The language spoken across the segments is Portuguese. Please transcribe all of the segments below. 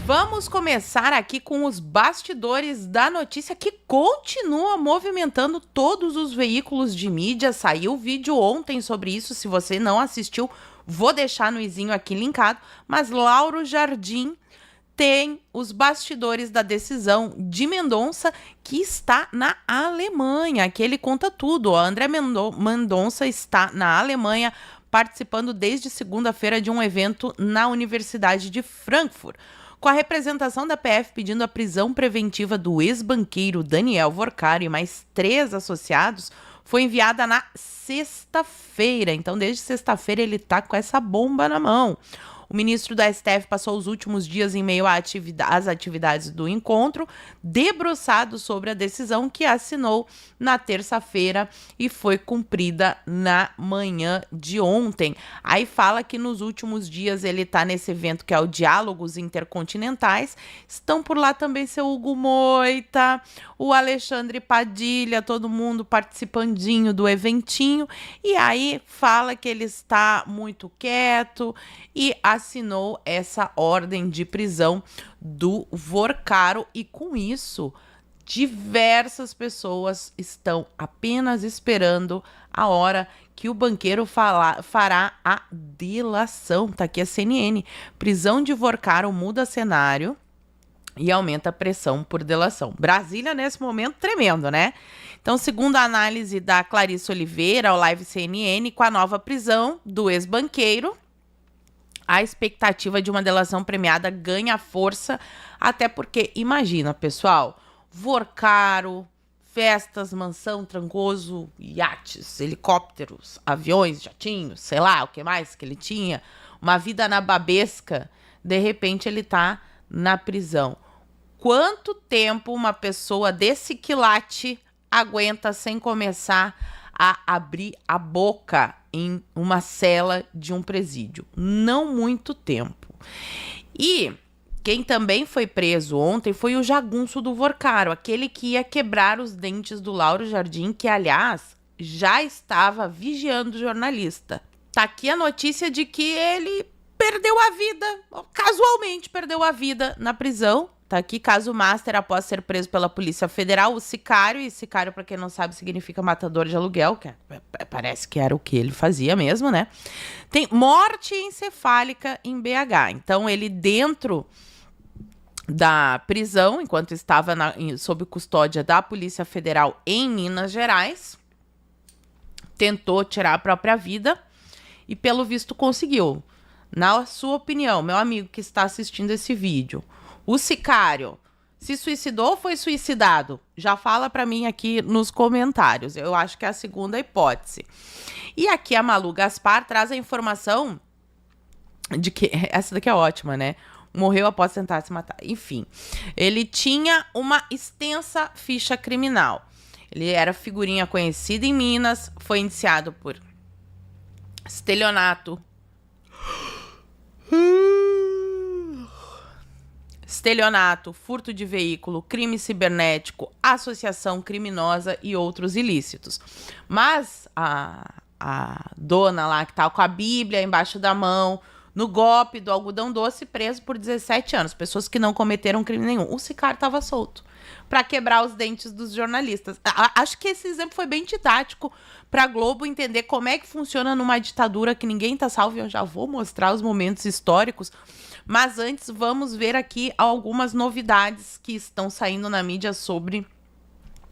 Vamos começar aqui com os bastidores da notícia que continua movimentando todos os veículos de mídia. Saiu vídeo ontem sobre isso, se você não assistiu, vou deixar no izinho aqui linkado. Mas Lauro Jardim tem os bastidores da decisão de Mendonça, que está na Alemanha, que ele conta tudo. O André Mendonça está na Alemanha, participando desde segunda-feira de um evento na Universidade de Frankfurt, com a representação da PF pedindo a prisão preventiva do ex-banqueiro Daniel Vorcaro e mais 3 associados, foi enviada na sexta-feira. Então, desde sexta-feira, ele está com essa bomba na mão. O ministro da STF passou os últimos dias em meio às atividades do encontro, debruçado sobre a decisão que assinou na terça-feira e foi cumprida na manhã de ontem. Aí fala que nos últimos dias ele está nesse evento que é o Diálogos Intercontinentais. Estão por lá também seu Hugo Moita, o Alexandre Padilha, todo mundo participandinho do eventinho. E aí fala que ele está muito quieto e assinou essa ordem de prisão do Vorcaro, e com isso diversas pessoas estão apenas esperando a hora que o banqueiro fará a delação. Tá aqui a CNN. Prisão de Vorcaro muda cenário e aumenta a pressão por delação. Brasília, nesse momento, tremendo, né? Então, segundo a análise da Clarice Oliveira, ao Live CNN, com a nova prisão do ex-banqueiro, a expectativa de uma delação premiada ganha força, até porque, imagina, pessoal, Vorcaro, festas, mansão, Trancoso, iates, helicópteros, aviões, jatinhos, sei lá, o que mais que ele tinha, uma vida nababesca, de repente ele tá na prisão. Quanto tempo uma pessoa desse quilate aguenta sem começar a abrir a boca em uma cela de um presídio? Não muito tempo. E quem também foi preso ontem foi o jagunço do Vorcaro, aquele que ia quebrar os dentes do Lauro Jardim, que, aliás, já estava vigiando o jornalista. Tá aqui a notícia de que ele perdeu a vida, casualmente perdeu a vida na prisão. Tá aqui, caso master após ser preso pela Polícia Federal, o sicário, e sicário, para quem não sabe, significa matador de aluguel, que parece que era o que ele fazia mesmo, né? Tem morte encefálica em BH. Então, ele dentro da prisão, enquanto estava sob custódia da Polícia Federal em Minas Gerais, tentou tirar a própria vida e, pelo visto, conseguiu. Na sua opinião, meu amigo que está assistindo esse vídeo, o sicário se suicidou ou foi suicidado? Já fala para mim aqui nos comentários. Eu acho que é a segunda hipótese. E aqui a Malu Gaspar traz a informação de que... Essa daqui é ótima, né? Morreu após tentar se matar. Enfim, ele tinha uma extensa ficha criminal. Ele era figurinha conhecida em Minas, foi indiciado por estelionato, furto de veículo, crime cibernético, associação criminosa e outros ilícitos. Mas a dona lá que tá com a Bíblia embaixo da mão, no golpe do algodão doce, preso por 17 anos. Pessoas que não cometeram crime nenhum. O sicário estava solto para quebrar os dentes dos jornalistas. Acho que esse exemplo foi bem didático para a Globo entender como é que funciona numa ditadura que ninguém tá salvo. Eu já vou mostrar os momentos históricos. Mas antes, vamos ver aqui algumas novidades que estão saindo na mídia sobre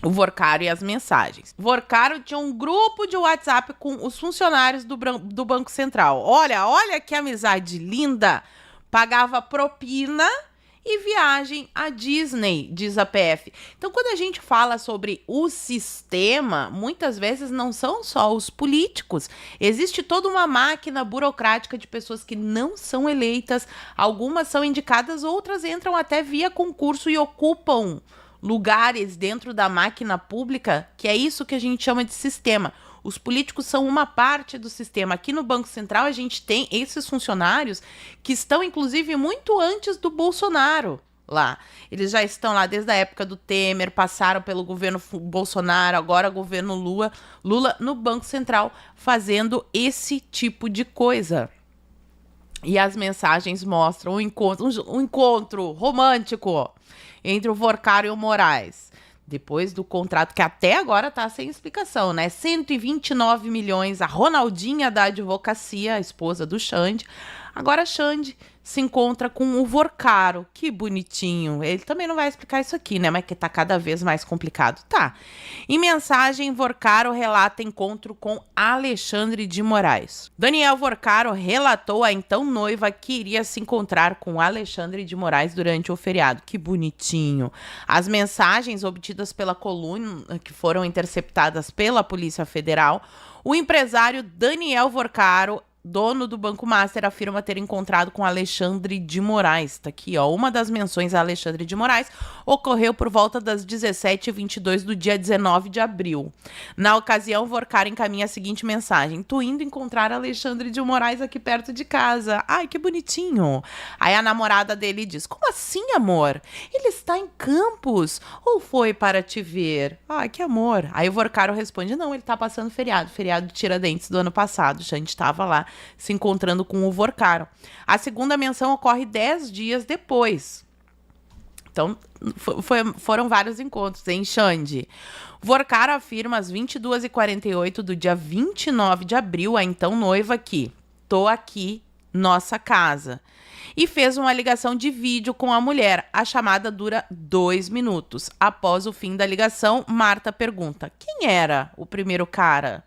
o Vorcaro e as mensagens. Vorcaro tinha um grupo de WhatsApp com os funcionários do Banco Central. Olha que amizade linda! Pagava propina e viagem à Disney, diz a PF. Então, quando a gente fala sobre o sistema, muitas vezes não são só os políticos. Existe toda uma máquina burocrática de pessoas que não são eleitas. Algumas são indicadas, outras entram até via concurso e ocupam lugares dentro da máquina pública, que é isso que a gente chama de sistema. Os políticos são uma parte do sistema. Aqui no Banco Central a gente tem esses funcionários que estão, inclusive, muito antes do Bolsonaro lá. Eles já estão lá desde a época do Temer, passaram pelo governo Bolsonaro, agora governo Lula no Banco Central, fazendo esse tipo de coisa. E as mensagens mostram um encontro romântico entre o Vorcaro e o Moraes. Depois do contrato, que até agora tá sem explicação, né? 129 milhões, a Ronaldinha da advocacia, a esposa do Xande. Agora a Xande se encontra com o Vorcaro. Que bonitinho. Ele também não vai explicar isso aqui, né? Mas que tá cada vez mais complicado. Tá. Em mensagem, Vorcaro relata encontro com Alexandre de Moraes. Daniel Vorcaro relatou à então noiva que iria se encontrar com Alexandre de Moraes durante o feriado. Que bonitinho. As mensagens obtidas pela coluna, que foram interceptadas pela Polícia Federal, o empresário Daniel Vorcaro, dono do Banco Master, afirma ter encontrado com Alexandre de Moraes. Tá aqui, ó. Uma das menções a Alexandre de Moraes ocorreu por volta das 17h22 do dia 19 de abril. Na ocasião, Vorcaro encaminha a seguinte mensagem: tô indo encontrar Alexandre de Moraes aqui perto de casa. Ai, que bonitinho. Aí a namorada dele diz: como assim, amor? Ele está em Campos? Ou foi para te ver? Ai, que amor. Aí o Vorcaro responde: não, ele tá passando feriado de Tiradentes do ano passado. A gente estava lá se encontrando com o Vorcaro. A segunda menção ocorre 10 dias depois. Então, foram vários encontros, hein, Xande? Vorcaro afirma às 22h48 do dia 29 de abril, a então noiva, que tô aqui, nossa casa. E fez uma ligação de vídeo com a mulher. A chamada dura 2 minutos. Após o fim da ligação, Marta pergunta: quem era o primeiro cara?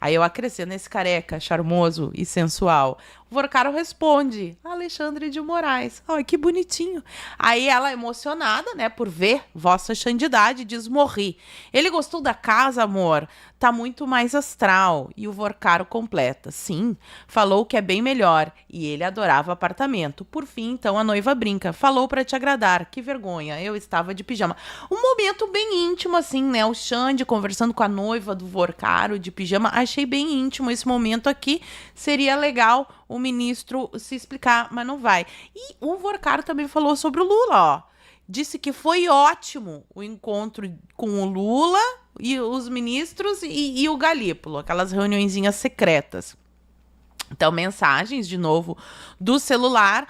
Aí eu acrescento esse careca, charmoso e sensual. O Vorcaro responde: Alexandre de Moraes. Ai, que bonitinho. Aí ela, emocionada, né, por ver vossa santidade, diz: morri. Ele gostou da casa, amor? Tá muito mais astral. E o Vorcaro completa: sim, falou que é bem melhor. E ele adorava apartamento. Por fim, então, a noiva brinca: falou pra te agradar. Que vergonha, eu estava de pijama. Um momento bem íntimo, assim, né? O Xande conversando com a noiva do Vorcaro de pijama. Achei bem íntimo esse momento aqui. Seria legal o ministro se explicar, mas não vai. E o Vorcaro também falou sobre o Lula, ó. Disse que foi ótimo o encontro com o Lula e os ministros e o Galípolo, aquelas reuniõezinhas secretas. Então, mensagens, de novo, do celular.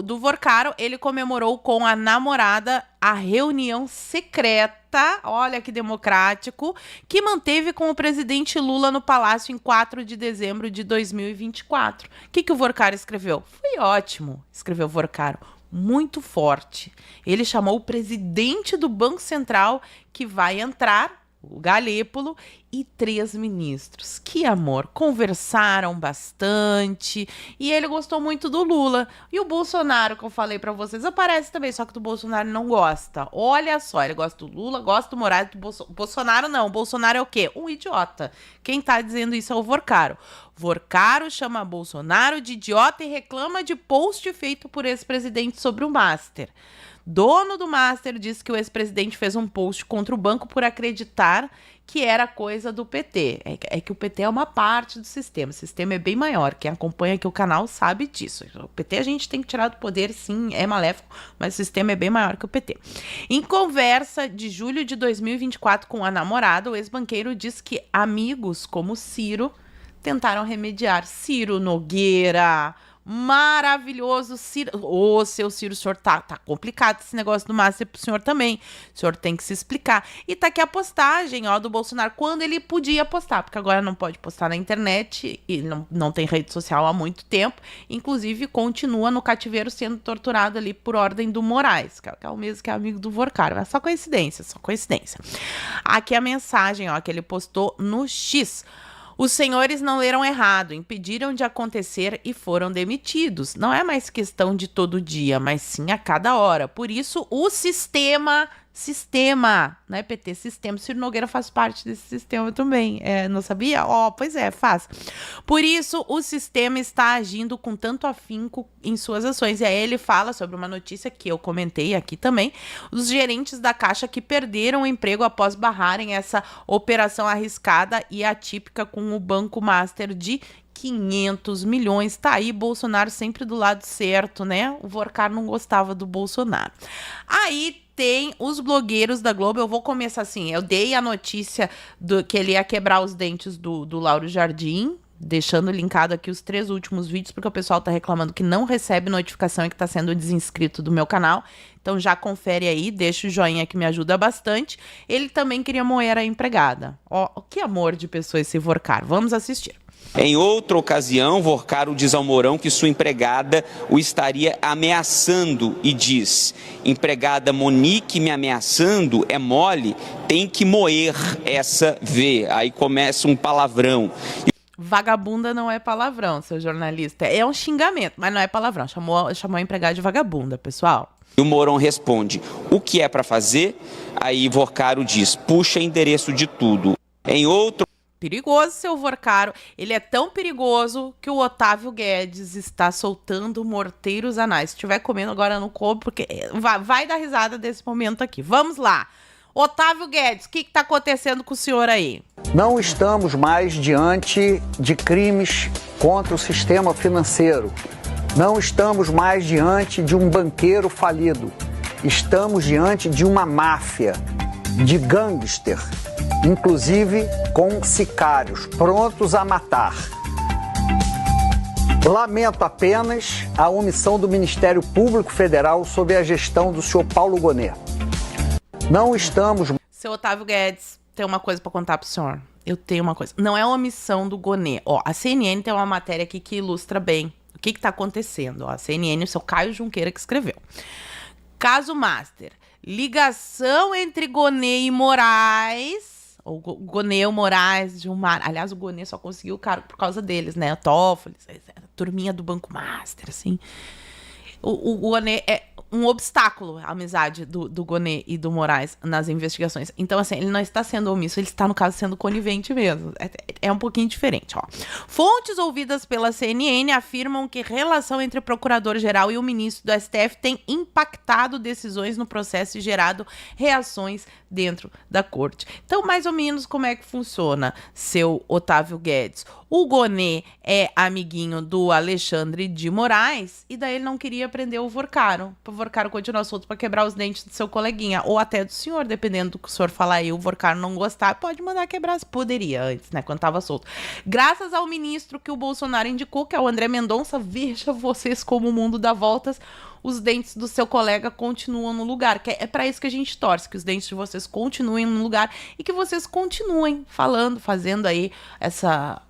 Do Vorcaro, ele comemorou com a namorada a reunião secreta, olha que democrático, que manteve com o presidente Lula no Palácio em 4 de dezembro de 2024. O que o Vorcaro escreveu? Foi ótimo, escreveu Vorcaro. Muito forte. Ele chamou o presidente do Banco Central, que vai entrar, o Galípolo, e 3 ministros. Que amor! Conversaram bastante e ele gostou muito do Lula. E o Bolsonaro, que eu falei pra vocês, aparece também, só que do Bolsonaro não gosta. Olha só, ele gosta do Lula, gosta do Moraes, do Bolsonaro não. O Bolsonaro é o quê? Um idiota. Quem tá dizendo isso é o Vorcaro. Vorcaro chama Bolsonaro de idiota e reclama de post feito por ex-presidente sobre o Master. Dono do Master diz que o ex-presidente fez um post contra o banco por acreditar que era coisa do PT. É que o PT é uma parte do sistema. O sistema é bem maior. Quem acompanha aqui o canal sabe disso. O PT a gente tem que tirar do poder, sim, é maléfico, mas o sistema é bem maior que o PT. Em conversa de julho de 2024 com a namorada, o ex-banqueiro diz que amigos como Ciro tentaram remediar. Ciro Nogueira, maravilhoso, Ciro. Ô, seu Ciro, o senhor tá complicado esse negócio do Master pro senhor também. O senhor tem que se explicar. E tá aqui a postagem, ó, do Bolsonaro, quando ele podia postar, porque agora não pode postar na internet, e não tem rede social há muito tempo. Inclusive, continua no cativeiro sendo torturado ali por ordem do Moraes, que é o mesmo que é amigo do Vorcaro. É só coincidência, só coincidência. Aqui a mensagem, ó, que ele postou no X. Os senhores não leram errado, impediram de acontecer e foram demitidos. Não é mais questão de todo dia, mas sim a cada hora. Por isso, o sistema, não é PT, sistema. Ciro Nogueira faz parte desse sistema também. Não sabia? Pois é, faz. Por isso, o sistema está agindo com tanto afinco em suas ações. E aí ele fala sobre uma notícia que eu comentei aqui também, os gerentes da Caixa que perderam o emprego após barrarem essa operação arriscada e atípica com o Banco Master de 500 milhões. Tá aí, Bolsonaro sempre do lado certo, né? O Vorcaro não gostava do Bolsonaro. Aí tem os blogueiros da Globo. Eu vou começar assim, eu dei a notícia que ele ia quebrar os dentes do Lauro Jardim, deixando linkado aqui os 3 últimos vídeos, porque o pessoal tá reclamando que não recebe notificação e que tá sendo desinscrito do meu canal. Então já confere aí, deixa o joinha que me ajuda bastante. Ele também queria moer a empregada. Ó, que amor de pessoa esse Vorcar. Vamos assistir. Em outra ocasião, Vorcaro diz ao Mourão que sua empregada o estaria ameaçando e diz: empregada Monique me ameaçando é mole, tem que moer essa V. Aí começa um palavrão. Vagabunda não é palavrão, seu jornalista. É um xingamento, mas não é palavrão. Chamou a empregada de vagabunda, pessoal. E o Mourão responde: o que é para fazer? Aí Vorcaro diz: puxa endereço de tudo. Em outro... Perigoso, seu Vorcaro. Ele é tão perigoso que o Otávio Guedes está soltando morteiros anais. Se estiver comendo agora, não come, porque vai dar risada desse momento aqui. Vamos lá. Otávio Guedes, o que está acontecendo com o senhor aí? Não estamos mais diante de crimes contra o sistema financeiro. Não estamos mais diante de um banqueiro falido. Estamos diante de uma máfia, de gangster, inclusive com sicários prontos a matar. Lamento apenas a omissão do Ministério Público Federal sob a gestão do senhor Paulo Gonet. Não estamos... Seu Otávio Guedes, tem uma coisa para contar pro senhor. Eu tenho uma coisa. Não é omissão do Gonet. Ó, a CNN tem uma matéria aqui que ilustra bem o que tá acontecendo. Ó, a CNN, o seu Caio Junqueira que escreveu. Caso Master. Ligação entre Gonet e Moraes, ou Gonet e Moraes, Gilmar. Aliás, o Gonet só conseguiu o cargo por causa deles, né? A Toffoli, a turminha do Banco Master, assim. O Gonet é um obstáculo à amizade do Gonet e do Moraes nas investigações. Então, assim, ele não está sendo omisso, ele está, no caso, sendo conivente mesmo. É um pouquinho diferente, ó. Fontes ouvidas pela CNN afirmam que relação entre o procurador-geral e o ministro do STF tem impactado decisões no processo e gerado reações dentro da corte. Então, mais ou menos, como é que funciona, seu Otávio Guedes? O Gonet é amiguinho do Alexandre de Moraes e daí ele não queria prender o Vorcaro. O Vorcaro continua solto para quebrar os dentes do seu coleguinha, ou até do senhor, dependendo do que o senhor falar aí, o Vorcaro não gostar, pode mandar quebrar. Poderia antes, né, quando tava solto. Graças ao ministro que o Bolsonaro indicou, que é o André Mendonça, veja vocês como o mundo dá voltas, os dentes do seu colega continuam no lugar. Que é para isso que a gente torce, que os dentes de vocês continuem no lugar e que vocês continuem falando, fazendo aí essa...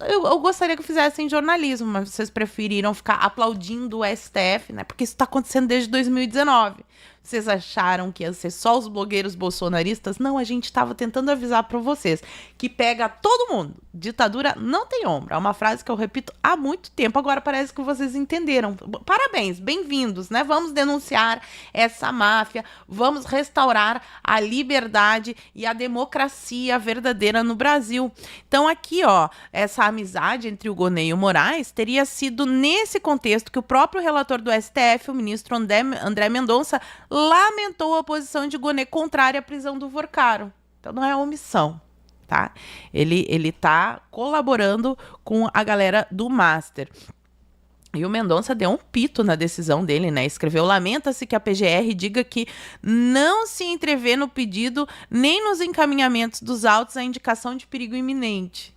Eu gostaria que fizessem jornalismo, mas vocês preferiram ficar aplaudindo o STF, né? Porque isso está acontecendo desde 2019. Vocês acharam que ia ser só os blogueiros bolsonaristas? Não, a gente estava tentando avisar para vocês que pega todo mundo. Ditadura não tem ombro. É uma frase que eu repito há muito tempo. Agora parece que vocês entenderam. Parabéns, bem-vindos, né? Vamos denunciar essa máfia, vamos restaurar a liberdade e a democracia verdadeira no Brasil. Então aqui, ó, essa amizade entre o Gonet e o Moraes teria sido nesse contexto que o próprio relator do STF, o ministro André Mendonça, lamentou a posição de Gonet contrária à prisão do Vorcaro. Então não é omissão, tá? Ele tá colaborando com a galera do Master. E o Mendonça deu um pito na decisão dele, né? Escreveu: lamenta-se que a PGR diga que não se entrevê no pedido nem nos encaminhamentos dos autos à indicação de perigo iminente.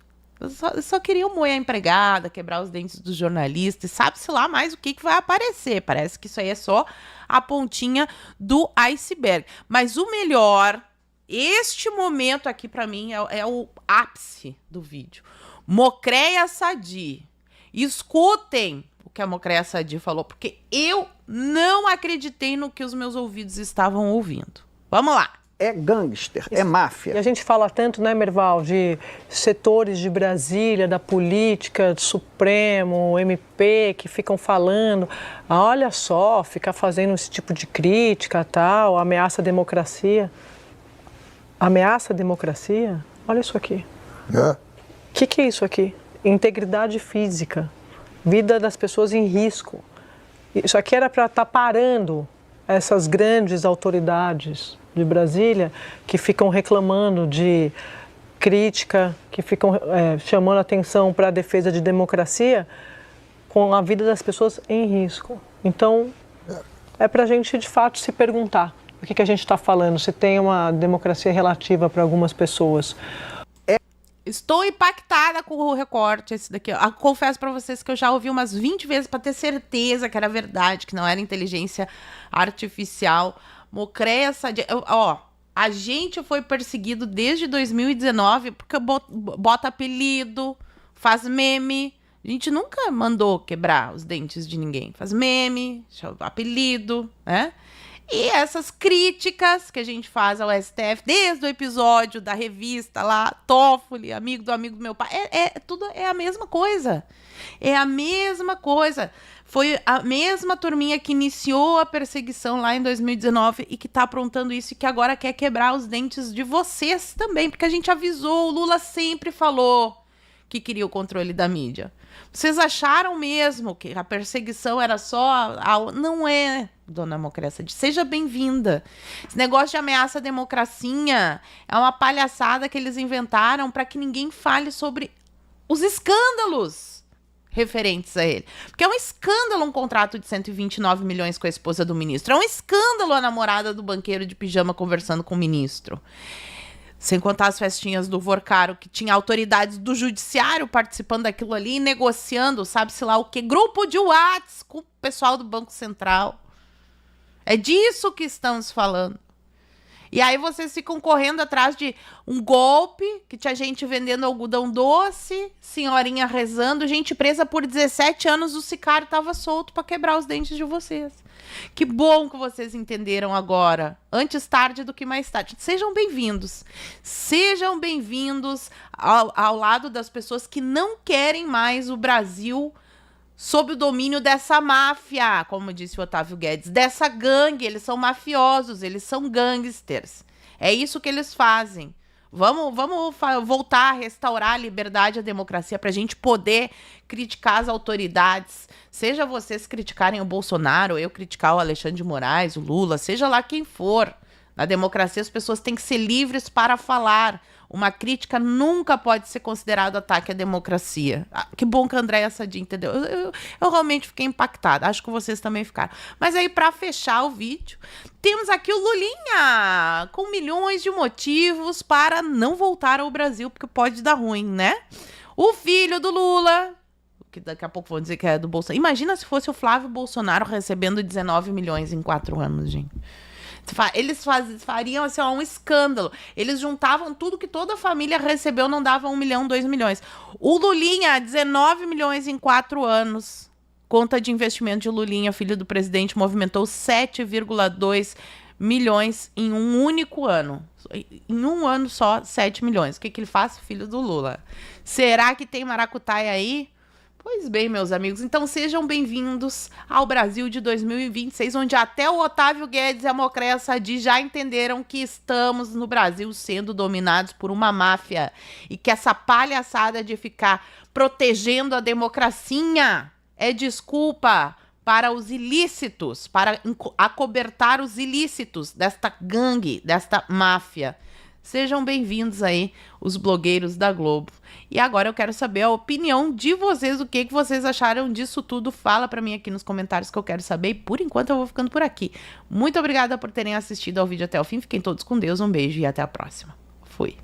Só queriam moer a empregada, quebrar os dentes dos jornalistas, sabe-se lá mais o que vai aparecer. Parece que isso aí é só a pontinha do iceberg. Mas o melhor, este momento aqui para mim é o ápice do vídeo. Mocréia Sadi. Escutem o que a Mocréia Sadi falou, porque eu não acreditei no que os meus ouvidos estavam ouvindo. Vamos lá. É gangster, é máfia. E a gente fala tanto, né, Merval, de setores de Brasília, da política, do Supremo, MP, que ficam falando, olha só, ficar fazendo esse tipo de crítica, tal, ameaça a democracia. Ameaça a democracia? Olha isso aqui. O que é isso aqui? Integridade física, vida das pessoas em risco. Isso aqui era para estar parando essas grandes autoridades de Brasília que ficam reclamando de crítica, que ficam chamando atenção para a defesa de democracia com a vida das pessoas em risco. Então, é para a gente, de fato, se perguntar o que a gente está falando, se tem uma democracia relativa para algumas pessoas. Estou impactada com o recorte esse daqui. Eu confesso pra vocês que eu já ouvi umas 20 vezes pra ter certeza que era verdade, que não era inteligência artificial. Mocréia Sadia... Ó, a gente foi perseguido desde 2019 porque bota apelido, faz meme. A gente nunca mandou quebrar os dentes de ninguém. Faz meme, apelido, né? E essas críticas que a gente faz ao STF, desde o episódio da revista lá, Toffoli, amigo do meu pai, tudo é a mesma coisa. É a mesma coisa. Foi a mesma turminha que iniciou a perseguição lá em 2019 e que tá aprontando isso e que agora quer quebrar os dentes de vocês também, porque a gente avisou, o Lula sempre falou que queria o controle da mídia. Vocês acharam mesmo que a perseguição era só... Não é, dona Mocréia. Seja bem-vinda. Esse negócio de ameaça à democracia é uma palhaçada que eles inventaram para que ninguém fale sobre os escândalos referentes a ele. Porque é um escândalo um contrato de 129 milhões com a esposa do ministro. É um escândalo a namorada do banqueiro de pijama conversando com o ministro. Sem contar as festinhas do Vorcaro, que tinha autoridades do judiciário participando daquilo ali, negociando, sabe-se lá o quê? Grupo de WhatsApp com o pessoal do Banco Central. É disso que estamos falando. E aí vocês ficam correndo atrás de um golpe, que tinha gente vendendo algodão doce, senhorinha rezando, gente presa por 17 anos, o sicário estava solto para quebrar os dentes de vocês. Que bom que vocês entenderam agora. Antes tarde do que mais tarde. Sejam bem-vindos. Sejam bem-vindos ao lado das pessoas que não querem mais o Brasil sob o domínio dessa máfia, como disse o Otávio Guedes, dessa gangue. Eles são mafiosos, eles são gangsters. É isso que eles fazem. Vamos voltar a restaurar a liberdade e a democracia para a gente poder criticar as autoridades. Seja vocês criticarem o Bolsonaro, eu criticar o Alexandre de Moraes, o Lula, seja lá quem for. Na democracia as pessoas têm que ser livres para falar. Uma crítica nunca pode ser considerada ataque à democracia. Que bom que a Andréia Sadi entendeu. Eu realmente fiquei impactada. Acho que vocês também ficaram. Mas aí, para fechar o vídeo, temos aqui o Lulinha, com milhões de motivos para não voltar ao Brasil, porque pode dar ruim, né? O filho do Lula, que daqui a pouco vão dizer que é do Bolsonaro. Imagina se fosse o Flávio Bolsonaro recebendo 19 milhões em 4 anos, gente. Eles fariam assim, um escândalo. Eles juntavam tudo que toda a família recebeu, não davam 1 milhão, 2 milhões. O Lulinha, 19 milhões em 4 anos. Conta de investimento de Lulinha, filho do presidente, movimentou 7,2 milhões em um único ano. Em um ano só, 7 milhões. O que ele faz? Filho do Lula. Será que tem maracutaia aí? Pois bem, meus amigos, então sejam bem-vindos ao Brasil de 2026, onde até o Otávio Guedes e a Mocréia Sadi já entenderam que estamos no Brasil sendo dominados por uma máfia e que essa palhaçada de ficar protegendo a democracia é desculpa para os ilícitos, para acobertar os ilícitos desta gangue, desta máfia. Sejam bem-vindos aí, os blogueiros da Globo. E agora eu quero saber a opinião de vocês, o que vocês acharam disso tudo. Fala pra mim aqui nos comentários que eu quero saber. E por enquanto eu vou ficando por aqui. Muito obrigada por terem assistido ao vídeo até o fim. Fiquem todos com Deus, um beijo e até a próxima. Fui.